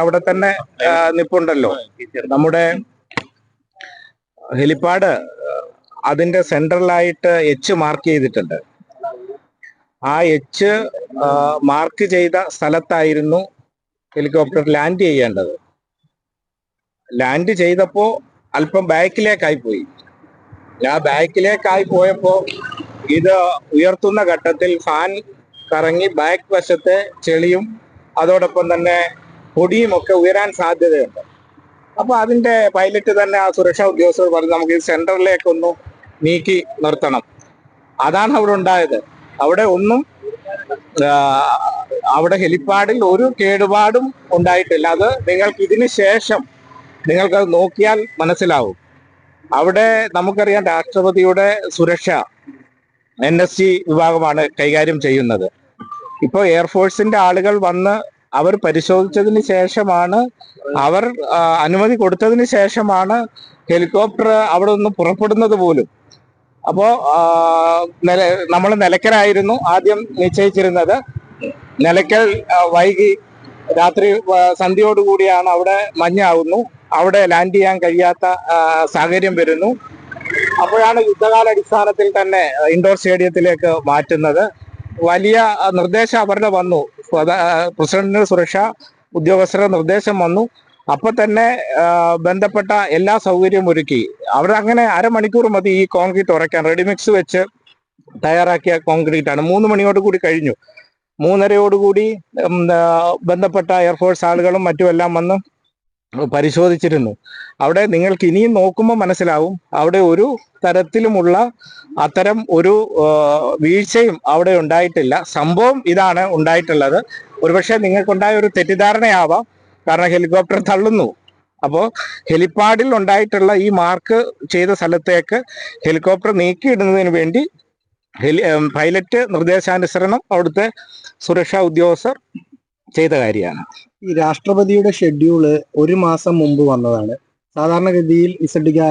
അവിടെ തന്നെ നിപ്പുണ്ടല്ലോ. നമ്മുടെ ഹെലിപ്പാഡ് അതിന്റെ സെൻട്രലായിട്ട് എച്ച് മാർക്ക് ചെയ്തിട്ടുണ്ട്. ആ എച്ച് മാർക്ക് ചെയ്ത സ്ഥലത്തായിരുന്നു ഹെലികോപ്റ്റർ ലാൻഡ് ചെയ്യേണ്ടത്. ലാൻഡ് ചെയ്തപ്പോ അല്പം ബാക്കിലേക്കായി പോയി. ആ ബാക്കിലേക്കായി പോയപ്പോ ഇത് ഉയർത്തുന്ന ഘട്ടത്തിൽ ഫാൻ കറങ്ങി ബാക്ക് വശത്തെ ചെളിയും അതോടൊപ്പം തന്നെ പൊടിയും ഒക്കെ ഉയരാൻ സാധ്യതയുണ്ട്. അപ്പൊ അതിന്റെ പൈലറ്റ് തന്നെ ആ സുരക്ഷാ ഉദ്യോഗസ്ഥർ പറഞ്ഞു നമുക്ക് ഈ സെന്ററിലേക്കൊന്ന് നീക്കി നിർത്തണം. അതാണ് അവിടെ ഉണ്ടായത്. അവിടെ ഒന്നും അവിടെ ഹെലിപ്പാഡിൽ ഒരു കേടുപാടും ഉണ്ടായിട്ടില്ല. അത് നിങ്ങൾക്ക് ഇതിന് ശേഷം നിങ്ങൾക്കത് നോക്കിയാൽ മനസ്സിലാവും. അവിടെ നമുക്കറിയാം രാഷ്ട്രപതിയുടെ സുരക്ഷ NSG വിഭാഗമാണ് കൈകാര്യം ചെയ്യുന്നത്. ഇപ്പോൾ എയർഫോഴ്സിന്റെ ആളുകൾ വന്ന് അവർ പരിശോധിച്ചതിന് ശേഷമാണ്, അവർ അനുമതി കൊടുത്തതിന് ശേഷമാണ് ഹെലികോപ്റ്റർ അവിടെ നിന്ന് പുറപ്പെടുന്നത് പോലും. അപ്പോ നമ്മൾ നിലയ്ക്കലായിരുന്നു ആദ്യം നിശ്ചയിച്ചിരുന്നത്. നിലയ്ക്കൽ വൈകി രാത്രി സന്ധ്യയോടുകൂടിയാണ് അവിടെ മഞ്ഞാവുന്നു. അവിടെ ലാൻഡ് ചെയ്യാൻ കഴിയാത്ത സാഹചര്യം വരുന്നു. അപ്പോഴാണ് യുദ്ധകാലാടിസ്ഥാനത്തിൽ തന്നെ ഇൻഡോർ സ്റ്റേഡിയത്തിലേക്ക് മാറ്റുന്നത്. വലിയ നിർദ്ദേശം അവരുടെ വന്നു, പ്രസിഡന്റിന് സുരക്ഷാ ഉദ്യോഗസ്ഥരുടെ നിർദ്ദേശം വന്നു. അപ്പൊ തന്നെ ബന്ധപ്പെട്ട എല്ലാ സൗകര്യവും ഒരുക്കി. അവിടെ അങ്ങനെ അരമണിക്കൂർ മതി ഈ കോൺക്രീറ്റ് ഉറയ്ക്കാൻ. റെഡിമിക്സ് വെച്ച് തയ്യാറാക്കിയ കോൺക്രീറ്റ് ആണ്. 3 മണിയോടുകൂടി കഴിഞ്ഞു. 3:30 ബന്ധപ്പെട്ട എയർഫോഴ്സ് ആളുകളും മറ്റുമെല്ലാം വന്ന് പരിശോധിച്ചിരുന്നു. അവിടെ നിങ്ങൾക്ക് ഇനിയും നോക്കുമ്പോൾ മനസ്സിലാവും, അവിടെ ഒരു തരത്തിലുമുള്ള അത്തരം ഒരു വീഴ്ചയും അവിടെ ഉണ്ടായിട്ടില്ല. സംഭവം ഇതാണ് ഉണ്ടായിട്ടുള്ളത്. ഒരുപക്ഷെ നിങ്ങൾക്കുണ്ടായ ഒരു തെറ്റിദ്ധാരണയാവാം, കാരണം ഹെലികോപ്റ്റർ തള്ളുന്നു. അപ്പോൾ ഹെലിപ്പാഡിൽ ഉണ്ടായിട്ടുള്ള ഈ മാർക്ക് ചെയ്ത സ്ഥലത്തേക്ക് ഹെലികോപ്റ്റർ നീക്കിയിടുന്നതിന് വേണ്ടി പൈലറ്റ് നിർദ്ദേശാനുസരണം അവിടുത്തെ സുരക്ഷാ ഉദ്യോഗസ്ഥർ ചെയ്ത കാര്യമാണ്. ഈ രാഷ്ട്രപതിയുടെ ഷെഡ്യൂള് 1 മാസം മുമ്പ് വന്നതാണ്. സാധാരണഗതിയിൽ ഇസഡിക